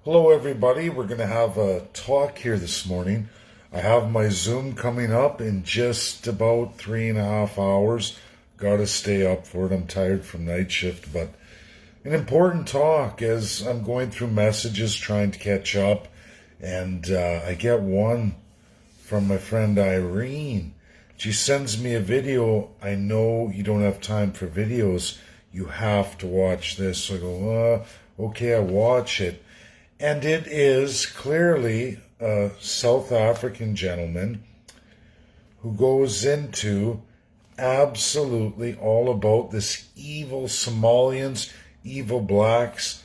Hello, everybody. We're going to have a talk here this morning. I have my Zoom coming up in just about 3.5 hours. Got to stay up for it. I'm tired from night shift, but an important talk as I'm going through messages trying to catch up. And I get one from my friend Irene. She sends me a video. I know you don't have time for videos. You have to watch this. So I go, okay, I watch it. And it is clearly a South African gentleman who goes into absolutely all about this evil Somalians, evil blacks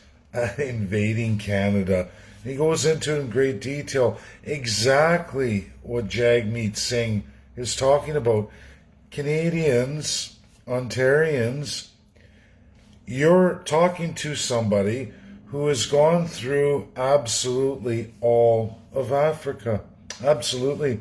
invading Canada. And he goes into in great detail exactly what Jagmeet Singh is talking about. Canadians, Ontarians, you're talking to somebody who has gone through absolutely all of Africa. Absolutely.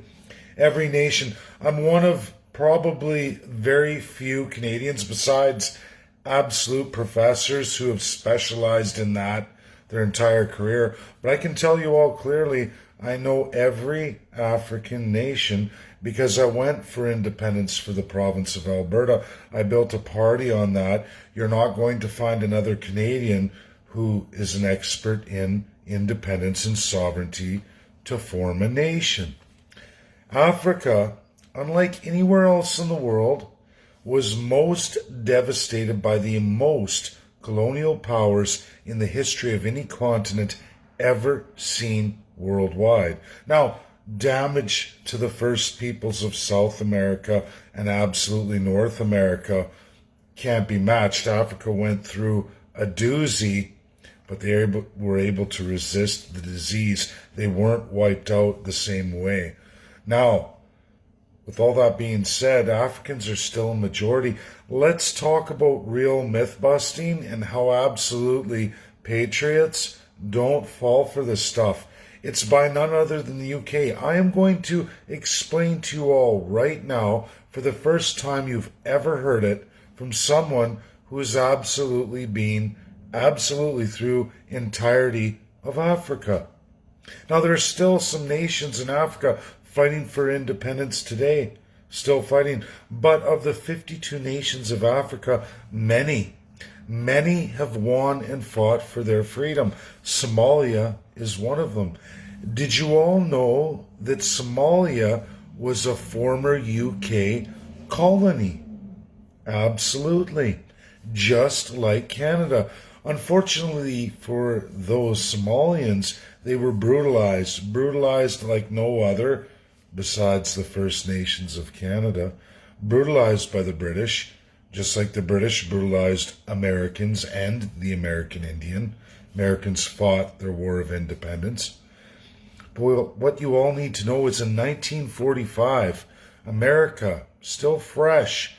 Every nation. I'm one of probably very few Canadians, besides absolute professors who have specialized in that their entire career. But I can tell you all clearly, I know every African nation because I went for independence for the province of Alberta. I built a party on that. You're not going to find another Canadian who is an expert in independence and sovereignty to form a nation. Africa, unlike anywhere else in the world, was most devastated by the most colonial powers in the history of any continent ever seen worldwide. Now, damage to the first peoples of South America and absolutely North America can't be matched. Africa went through a doozy, but they were able to resist the disease. They weren't wiped out the same way. Now, with all that being said, Africans are still a majority. Let's talk about real myth busting and how absolutely patriots don't fall for this stuff. It's by none other than the UK. I am going to explain to you all right now, for the first time you've ever heard it, from someone who has absolutely been through entirety of Africa. Now, there are still some nations in Africa fighting for independence today, still fighting. But of the 52 nations of Africa, many have won and fought for their freedom. Somalia is one of them. Did you all know that Somalia was a former UK colony? Absolutely. Just like Canada. Unfortunately for those Somalians, they were brutalized like no other, besides the First Nations of Canada, brutalized by the British, just like the British brutalized Americans and the American Indian. Americans fought their War of Independence. But what you all need to know is in 1945, America, still fresh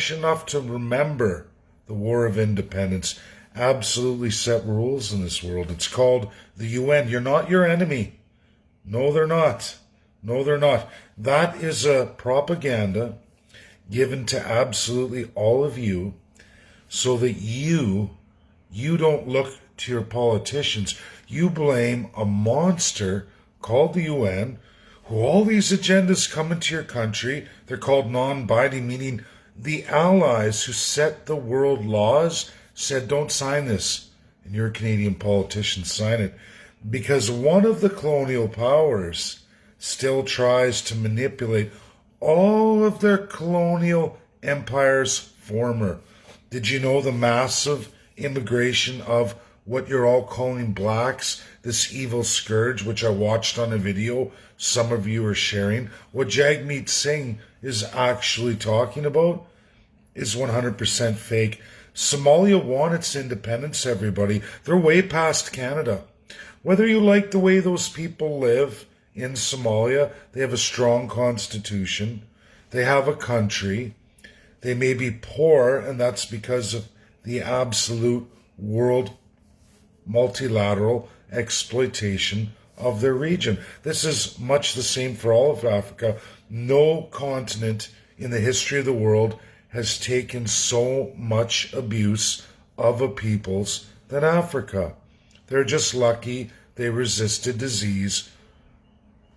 enough to remember the War of Independence, absolutely set rules in this world. It's called the UN. You're not your enemy. No, they're not. No, they're not. That is a propaganda given to absolutely all of you so that you don't look to your politicians. You blame a monster called the UN, who all these agendas come into your country. They're called non-binding, meaning the allies who set the world laws said, don't sign this, and your Canadian politicians sign it, because one of the colonial powers still tries to manipulate all of their colonial empires former. Did you know the massive immigration of what you're all calling blacks, this evil scourge, which I watched on a video some of you are sharing? What Jagmeet Singh is actually talking about is 100% fake. Somalia won its independence, everybody. They're way past Canada. Whether you like the way those people live in Somalia, they have a strong constitution. They have a country. They may be poor, and that's because of the absolute world multilateral exploitation of their region. This is much the same for all of Africa. No continent in the history of the world has taken so much abuse of a peoples than Africa. They're just lucky they resisted disease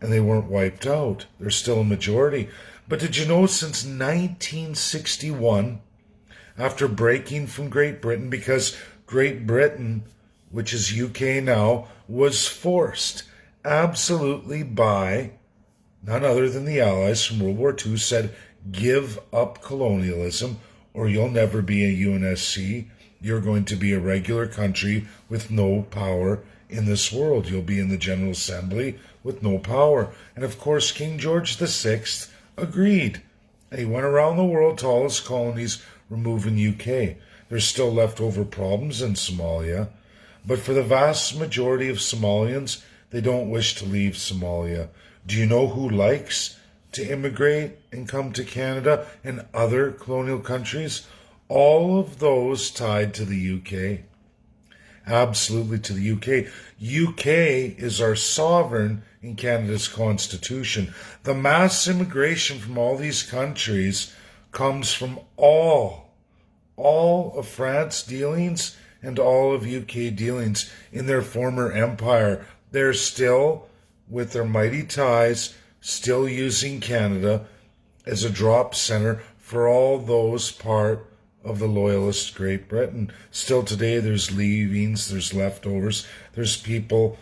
and they weren't wiped out. They're still a majority. But did you know since 1961, after breaking from Great Britain, because Great Britain, which is UK now, was forced absolutely by none other than the Allies from World War II, said, give up colonialism or you'll never be a UNSC. You're going to be a regular country with no power in this world. You'll be in the General Assembly with no power. And of course, King George VI agreed. And he went around the world to all his colonies, removing UK. There's still leftover problems in Somalia. But for the vast majority of Somalians, they don't wish to leave Somalia. Do you know who likes to immigrate and come to Canada and other colonial countries? All of those tied to the UK. Absolutely to the UK. UK is our sovereign in Canada's constitution. The mass immigration from all these countries comes from all of France dealings and all of UK dealings in their former empire. They're still, with their mighty ties, still using Canada as a drop center for all those part of the loyalist Great Britain. Still today, there's leavings, there's leftovers, there's people,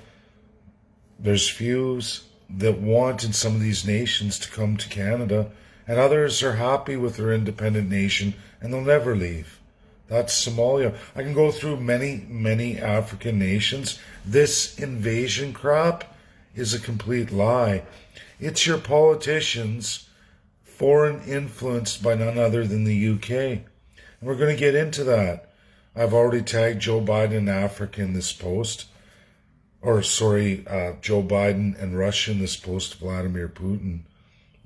there's fews that want in some of these nations to come to Canada, and others are happy with their independent nation and they'll never leave. That's Somalia. I can go through many African nations. This invasion crap is a complete lie. It's your politicians, foreign influenced by none other than the UK. And we're going to get into that. I've already tagged Joe Biden and Africa in this post. Joe Biden and Russia in this post, Vladimir Putin.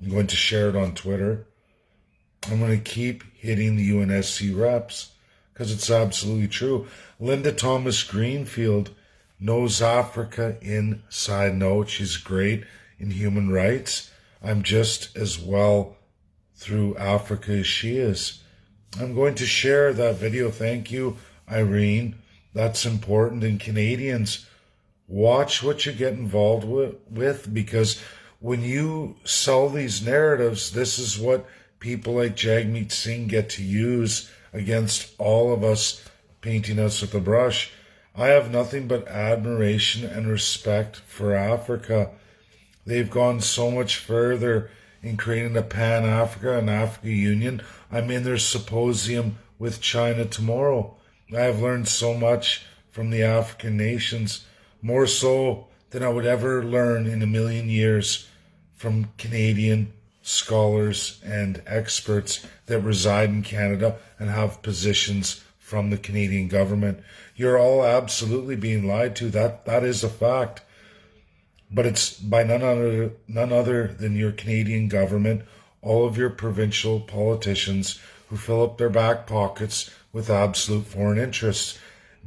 I'm going to share it on Twitter. I'm going to keep hitting the UNSC reps because it's absolutely true. Linda Thomas Greenfield knows Africa inside and out. She's great in human rights. I'm just as well through Africa as she is. I'm going to share that video. Thank you, Irene. That's important. And Canadians, watch what you get involved with, because when you sell these narratives, this is what people like Jagmeet Singh get to use against all of us, painting us with a brush. I have nothing but admiration and respect for Africa. They've gone so much further in creating a Pan-Africa and Africa Union. I'm in their symposium with China tomorrow. I have learned so much from the African nations, more so than I would ever learn in a million years from Canadian scholars and experts that reside in Canada and have positions from the Canadian government. You're all absolutely being lied to. That is a fact. But it's by none other than your Canadian government, all of your provincial politicians who fill up their back pockets with absolute foreign interests.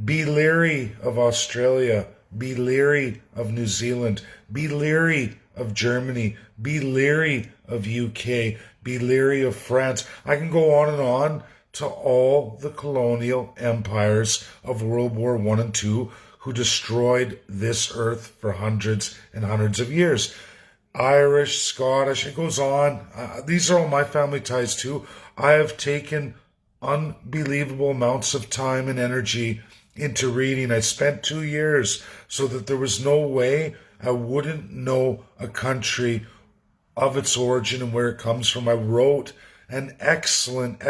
Be leery of Australia. Be leery of New Zealand. Be leery of Germany. Be leery of UK. Be leery of France. I can go on and on to all the colonial empires of World War I and II who destroyed this earth for hundreds and hundreds of years. Irish, Scottish, it goes on. These are all my family ties too. I have taken unbelievable amounts of time and energy into reading. I spent 2 years so that there was no way I wouldn't know a country of its origin and where it comes from. I wrote an excellent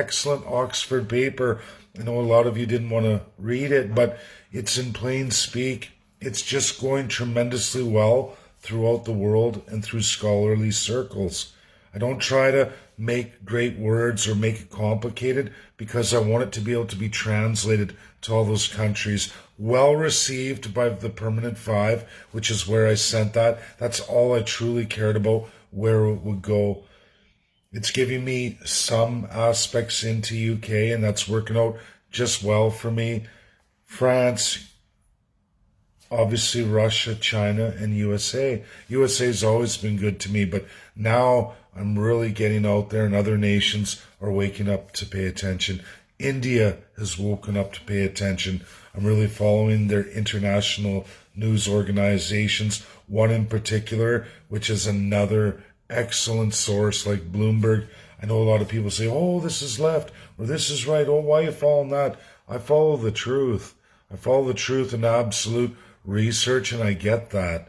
Oxford paper. I know a lot of you didn't want to read it, but it's in plain speak. It's just going tremendously well throughout the world and through scholarly circles. I don't try to make great words or make it complicated because I want it to be able to be translated to all those countries. Well received by the Permanent Five, which is where I sent that. That's all I truly cared about, where it would go. It's giving me some aspects into UK, and that's working out just well for me. France, obviously Russia, China, and USA. USA's always been good to me, but now I'm really getting out there and other nations are waking up to pay attention. India has woken up to pay attention. I'm really following their international news organizations, one in particular, which is another excellent source like Bloomberg. I know a lot of people say, oh, this is left or this is right. Oh, why are you following that? I follow the truth. I follow the truth and absolute research, and I get that.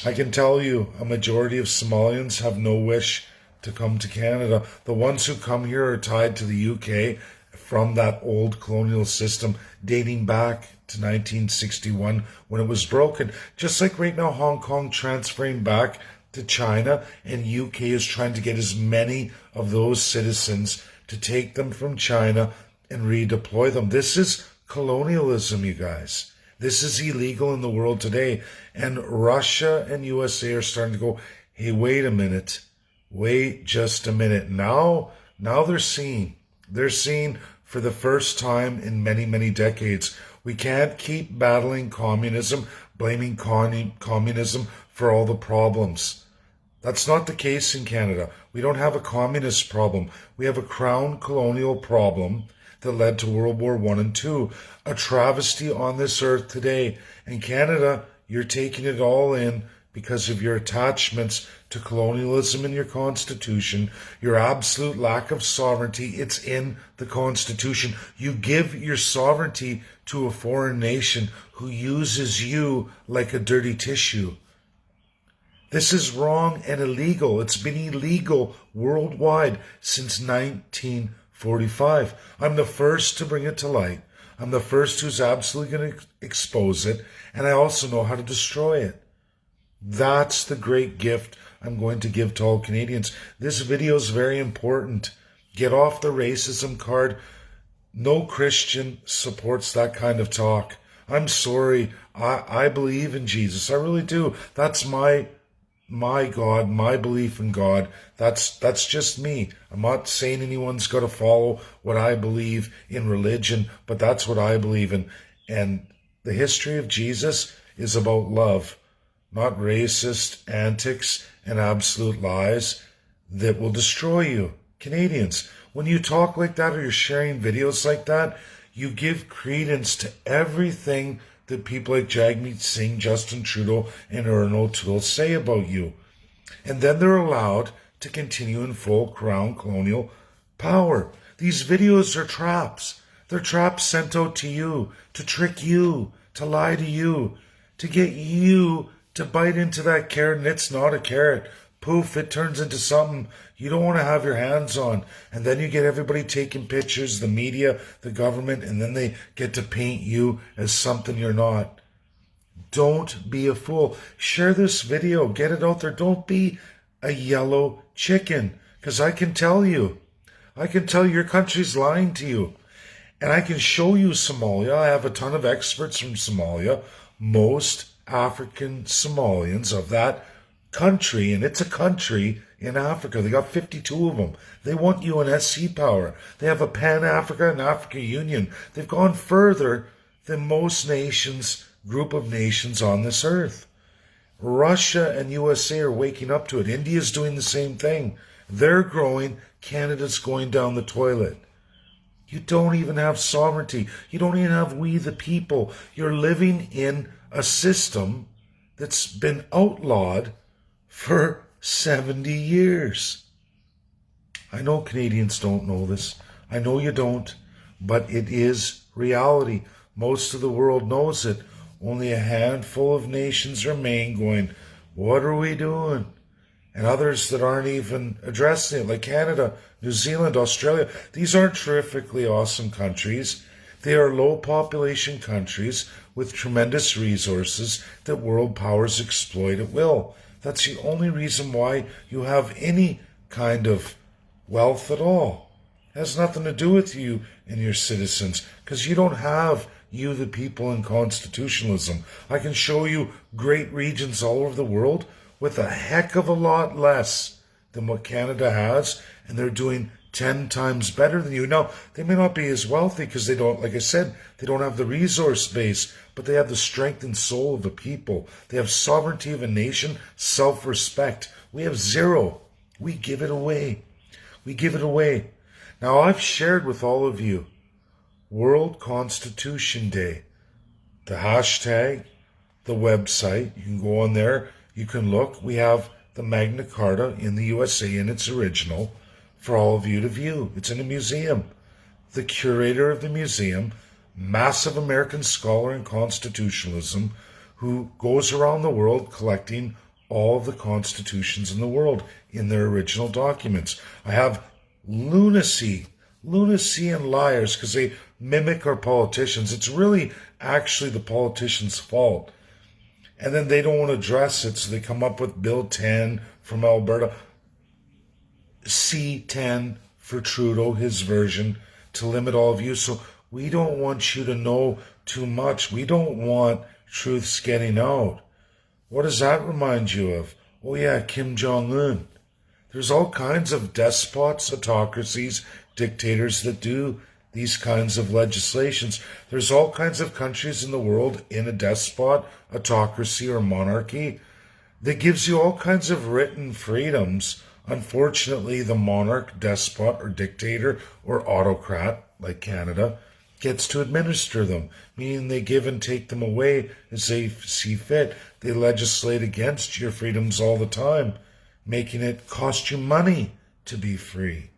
I can tell you a majority of Somalians have no wish to come to Canada. The ones who come here are tied to the UK from that old colonial system dating back to 1961 when it was broken. Just like right now, Hong Kong transferring back to China, and UK is trying to get as many of those citizens to take them from China and redeploy them. This is colonialism, you guys. This is illegal in the world today. And Russia and USA are starting to go, hey, wait a minute. Wait just a minute. Now they're seeing. They're seeing for the first time in many, many decades. We can't keep battling communism, blaming communism for all the problems. That's not the case in Canada. We don't have a communist problem. We have a crown colonial problem that led to World War I and II, a travesty on this earth today. In Canada, you're taking it all in because of your attachments to colonialism in your constitution, your absolute lack of sovereignty. It's in the constitution. You give your sovereignty to a foreign nation who uses you like a dirty tissue. This is wrong and illegal. It's been illegal worldwide since 1945. I'm the first to bring it to light. I'm the first who's absolutely going to expose it, and I also know how to destroy it. That's the great gift I'm going to give to all Canadians. This video is very important. Get off the racism card. No Christian supports that kind of talk. I'm sorry. I believe in Jesus. I really do. That's my God, my belief in God. That's just me. I'm not saying anyone's got to follow what I believe in religion, but that's what I believe in. And the history of Jesus is about love, not racist antics and absolute lies that will destroy you. Canadians, when you talk like that or you're sharing videos like that, you give credence to everything that people like Jagmeet, Singh, Justin Trudeau, and Erin O'Toole say about you. And then they're allowed to continue in full crown colonial power. These videos are traps. They're traps sent out to you, to trick you, to lie to you, to get you to bite into that carrot, and it's not a carrot. Poof, it turns into something you don't want to have your hands on. And then you get everybody taking pictures, the media, the government, and then they get to paint you as something you're not. Don't be a fool. Share this video. Get it out there. Don't be a yellow chicken. Because I can tell you your country's lying to you. And I can show you Somalia. I have a ton of experts from Somalia. Most African Somalians of that country, and it's a country in Africa. They got 52 of them. They want UNSC power. They have a Pan-Africa and Africa Union. They've gone further than most nations, group of nations on this earth. Russia and USA are waking up to it. India's doing the same thing. They're growing. Canada's going down the toilet. You don't even have sovereignty. You don't even have we the people. You're living in a system that's been outlawed for 70 years. I know Canadians don't know this. I know you don't, but it is reality. Most of the world knows it. Only a handful of nations remain going, what are we doing? And others that aren't even addressing it, like Canada, New Zealand, Australia. These aren't terrifically awesome countries. They are low population countries with tremendous resources that world powers exploit at will. That's the only reason why you have any kind of wealth at all. It has nothing to do with you and your citizens, because you don't have you the people in constitutionalism. I can show you great regions all over the world with a heck of a lot less than what Canada has, and they're doing 10 times better than you. Now, they may not be as wealthy because they don't, like I said, they don't have the resource base, but they have the strength and soul of a people. They have sovereignty of a nation, self-respect. We have zero. We give it away. We give it away. Now, I've shared with all of you World Constitution Day. The hashtag, the website, you can go on there, you can look. We have the Magna Carta in the USA in its original for all of you to view. It's in a museum. The curator of the museum, massive American scholar in constitutionalism, who goes around the world collecting all of the constitutions in the world in their original documents. I have lunacy and liars because they mimic our politicians. It's really actually the politicians' fault. And then they don't want to address it, so they come up with Bill 10 from Alberta, C10 for Trudeau, his version, to limit all of you. So we don't want you to know too much. We don't want truths getting out. What does that remind you of? Oh yeah, Kim Jong-un. There's all kinds of despots, autocracies, dictators that do these kinds of legislations. There's all kinds of countries in the world in a despot, autocracy, or monarchy that gives you all kinds of written freedoms. Unfortunately, the monarch, despot, or dictator, or autocrat, like Canada, gets to administer them, meaning they give and take them away as they see fit. They legislate against your freedoms all the time, making it cost you money to be free.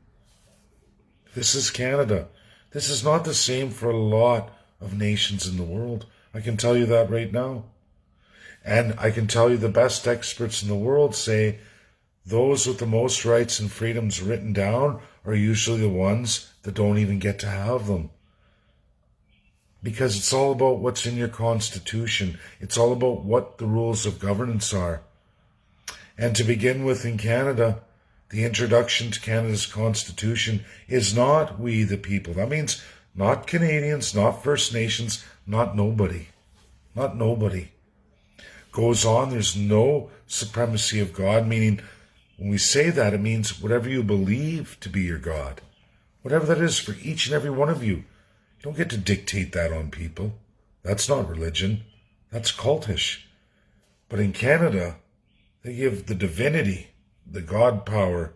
This is Canada. This is not the same for a lot of nations in the world. I can tell you that right now. And I can tell you the best experts in the world say those with the most rights and freedoms written down are usually the ones that don't even get to have them. Because it's all about what's in your constitution. It's all about what the rules of governance are. And to begin with, in Canada, the introduction to Canada's constitution is not we the people. That means not Canadians, not First Nations, not nobody. Not nobody. Goes on, there's no supremacy of God, meaning when we say that, it means whatever you believe to be your God. Whatever that is for each and every one of you. You don't get to dictate that on people. That's not religion. That's cultish. But in Canada, they give the divinity, the God power,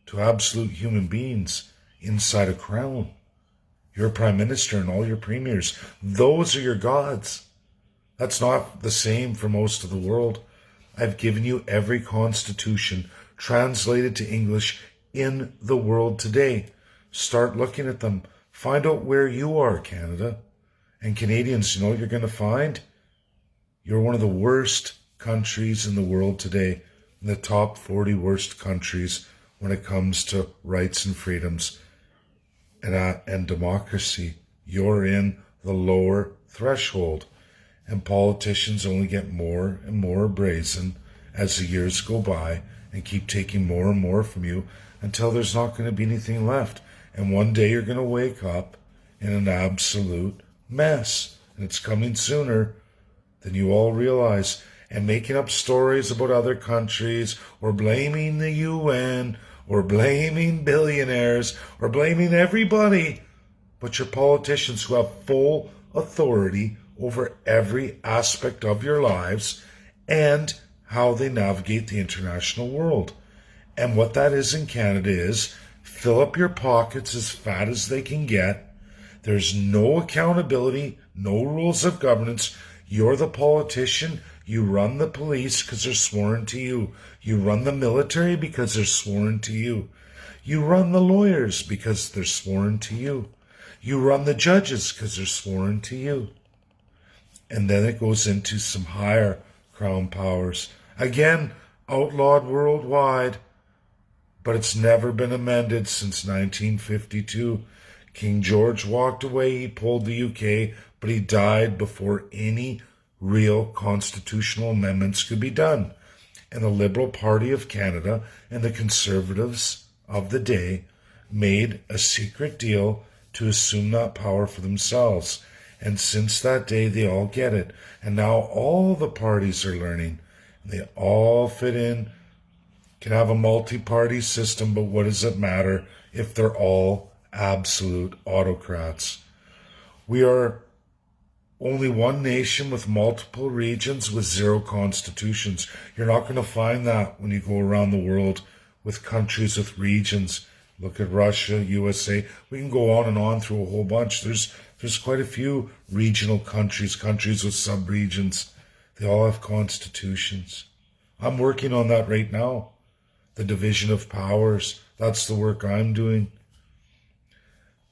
to absolute human beings inside a crown. Your prime minister and all your premiers, those are your gods. That's not the same for most of the world. I've given you every constitution translated to English in the world today. Start looking at them. Find out where you are, Canada. And Canadians, you know what you're going to find? You're one of the worst countries in the world today, in the top 40 worst countries when it comes to rights and freedoms and democracy. You're in the lower threshold, and politicians only get more and more brazen as the years go by and keep taking more and more from you until there's not going to be anything left. And one day you're going to wake up in an absolute mess, and it's coming sooner than you all realize. And making up stories about other countries, or blaming the UN, or blaming billionaires, or blaming everybody but your politicians who have full authority over every aspect of your lives and how they navigate the international world. And what that is in Canada is fill up your pockets as fat as they can get. There's no accountability, no rules of governance. You're the politician. You run the police because they're sworn to you. You run the military because they're sworn to you. You run the lawyers because they're sworn to you. You run the judges because they're sworn to you. And then it goes into some higher crown powers. Again, outlawed worldwide, but it's never been amended since 1952. King George walked away, he pulled the UK, but he died before any real constitutional amendments could be done. And the Liberal Party of Canada and the Conservatives of the day made a secret deal to assume that power for themselves. And since that day, they all get it. And now all the parties are learning. They all fit in. Can have a multi-party system, but what does it matter if they're all absolute autocrats? We are only one nation with multiple regions with zero constitutions. You're not going to find that when you go around the world with countries with regions. Look at Russia, USA. We can go on and on through a whole bunch. There's There's quite a few regional countries, countries with sub-regions. They all have constitutions. I'm working on that right now. The division of powers. That's the work I'm doing.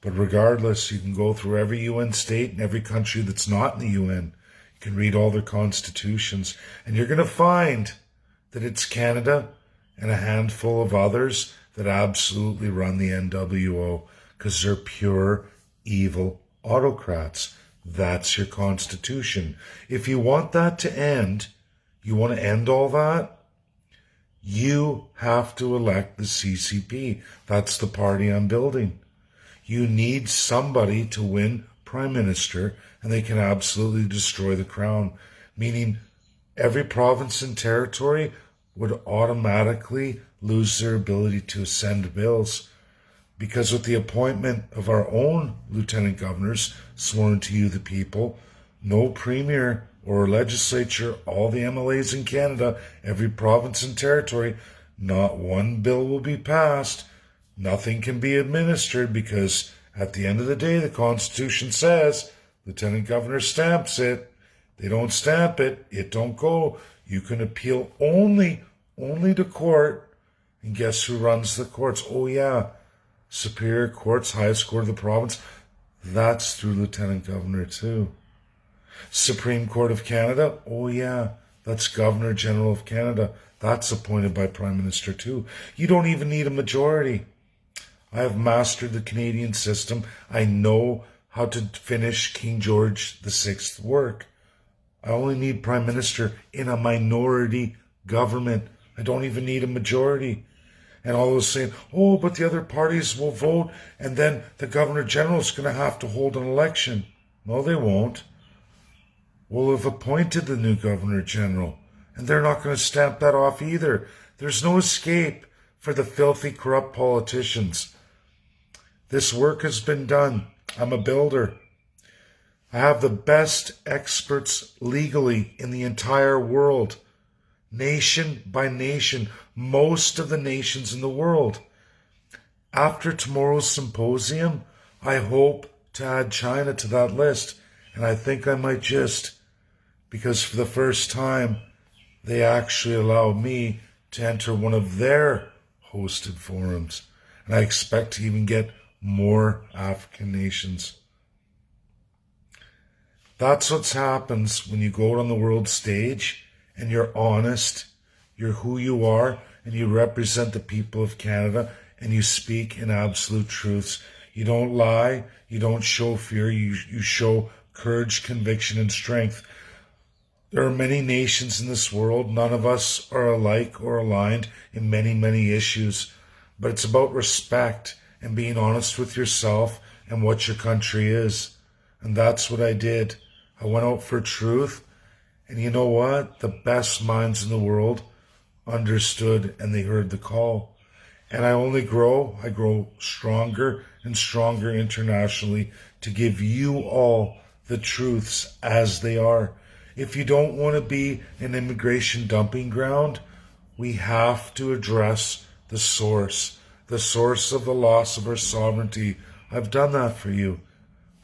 But regardless, you can go through every UN state and every country that's not in the UN. You can read all their constitutions. And you're going to find that it's Canada and a handful of others that absolutely run the NWO because they're pure evil autocrats. That's your constitution. If you want that to end, you want to end all that, you have to elect the CCP. That's the party I'm building. You need somebody to win prime minister, and they can absolutely destroy the crown, meaning every province and territory would automatically lose their ability to ascend bills. Because with the appointment of our own lieutenant governors, sworn to you the people, no premier or legislature, all the MLAs in Canada, every province and territory, not one bill will be passed. Nothing can be administered because at the end of the day, the Constitution says, lieutenant governor stamps it. They don't stamp it, it don't go. You can appeal only to court. And guess who runs the courts? Oh yeah, Superior Courts, highest court of the province. That's through lieutenant governor too. Supreme Court of Canada. Oh yeah, that's Governor General of Canada. That's appointed by Prime Minister too. You don't even need a majority. I have mastered the Canadian system. I know how to finish King George VI's work. I only need Prime Minister in a minority government. I don't even need a majority. And all those saying, oh, but the other parties will vote and then the Governor General is going to have to hold an election. No, they won't. We'll have appointed the new Governor General, and they're not going to stamp that off either. There's no escape for the filthy, corrupt politicians. This work has been done. I'm a builder. I have the best experts legally in the entire world, nation by nation, most of the nations in the world. After tomorrow's symposium, I hope to add China to that list, and I think I might just, because for the first time, they actually allow me to enter one of their hosted forums, and I expect to even get more African nations. That's what happens when you go out on the world stage and you're honest, you're who you are, and you represent the people of Canada, and you speak in absolute truths. You don't lie, you don't show fear, you show courage, conviction, and strength. There are many nations in this world. None of us are alike or aligned in many, many issues, but it's about respect and being honest with yourself and what your country is. And that's what I did. I went out for truth. And you know what? The best minds in the world understood and they heard the call. And I only grow. I grow stronger and stronger internationally to give you all the truths as they are. If you don't want to be an immigration dumping ground, we have to address the source of the loss of our sovereignty. I've done that for you.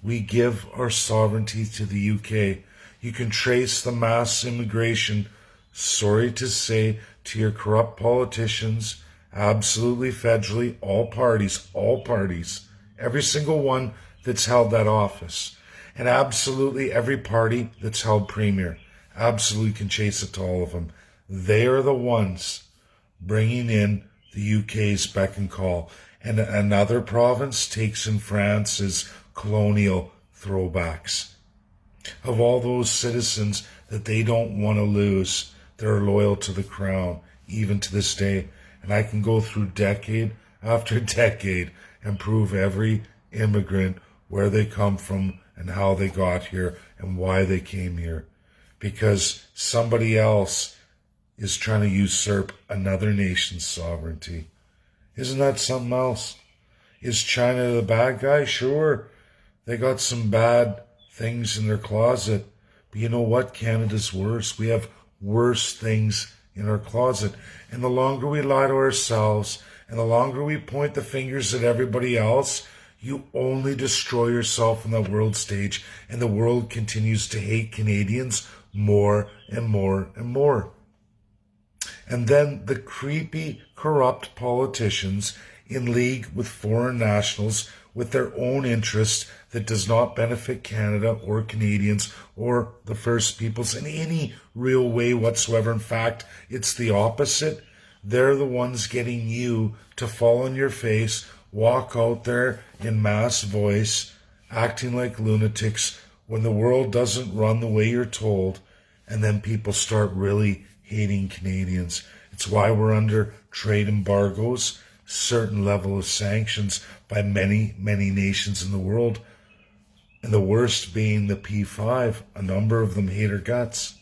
We give our sovereignty to the UK. You can trace the mass immigration, sorry to say, to your corrupt politicians, absolutely federally, all parties, every single one that's held that office, and absolutely every party that's held premier. Absolutely can chase it to all of them. They are the ones bringing in the UK's beck and call. And another province takes in France's colonial throwbacks of all those citizens that they don't want to lose. They're loyal to the crown, even to this day. And I can go through decade after decade and prove every immigrant where they come from and how they got here and why they came here. Because somebody else is trying to usurp another nation's sovereignty. Isn't that something else? Is China the bad guy? Sure. They got some bad things in their closet. But you know what? Canada's worse. We have worse things in our closet. And the longer we lie to ourselves and the longer we point the fingers at everybody else, you only destroy yourself on that world stage, and the world continues to hate Canadians more and more and more. And then the creepy, corrupt politicians in league with foreign nationals with their own interest that does not benefit Canada or Canadians or the First Peoples in any real way whatsoever. In fact, it's the opposite. They're the ones getting you to fall on your face, walk out there in mass voice, acting like lunatics when the world doesn't run the way you're told, and then people start really hating Canadians. It's why we're under trade embargoes, certain level of sanctions by many, many nations in the world, and the worst being the P5. A number of them hate our guts.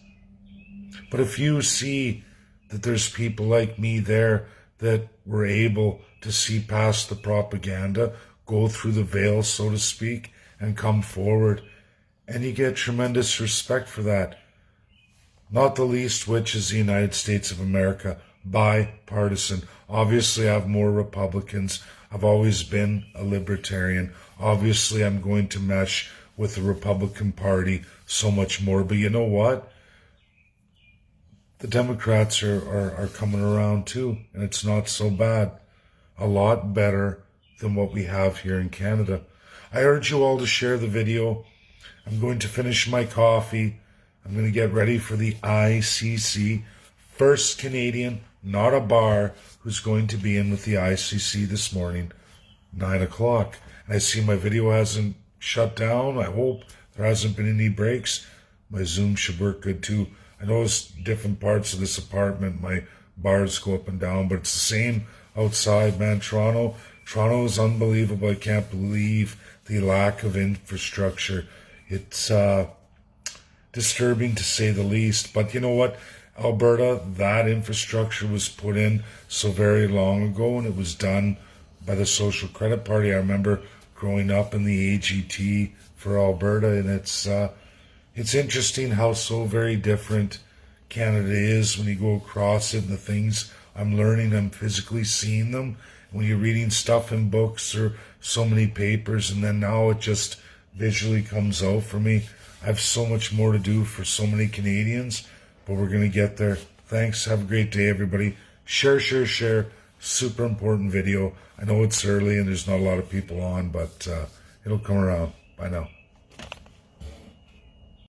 But if you see that there's people like me there that were able to see past the propaganda, go through the veil, so to speak, and come forward, and you get tremendous respect for that. Not the least which is the United States of America, bipartisan. Obviously, I have more Republicans. I've always been a libertarian. Obviously, I'm going to mesh with the Republican Party so much more. But you know what? The Democrats are coming around too, and it's not so bad. A lot better than what we have here in Canada. I urge you all to share the video. I'm going to finish my coffee. I'm going to get ready for the ICC. First Canadian, not a bar, who's going to be in with the ICC this morning, 9 o'clock. And I see my video hasn't shut down. I hope there hasn't been any breaks. My Zoom should work good too. I noticed different parts of this apartment, my bars go up and down, but it's the same outside, man. Toronto is unbelievable. I can't believe the lack of infrastructure. It's disturbing to say the least. But you know what? Alberta, that infrastructure was put in so very long ago, and it was done by the Social Credit Party. I remember growing up in the AGT for Alberta, and it's interesting how so very different Canada is when you go across it and the things I'm learning, I'm physically seeing them. When you're reading stuff in books or so many papers, and then now it just visually comes out for me. I have so much more to do for so many Canadians, but we're going to get there. Thanks. Have a great day, everybody. Share. Super important video. I know it's early and there's not a lot of people on, but it'll come around. Bye now.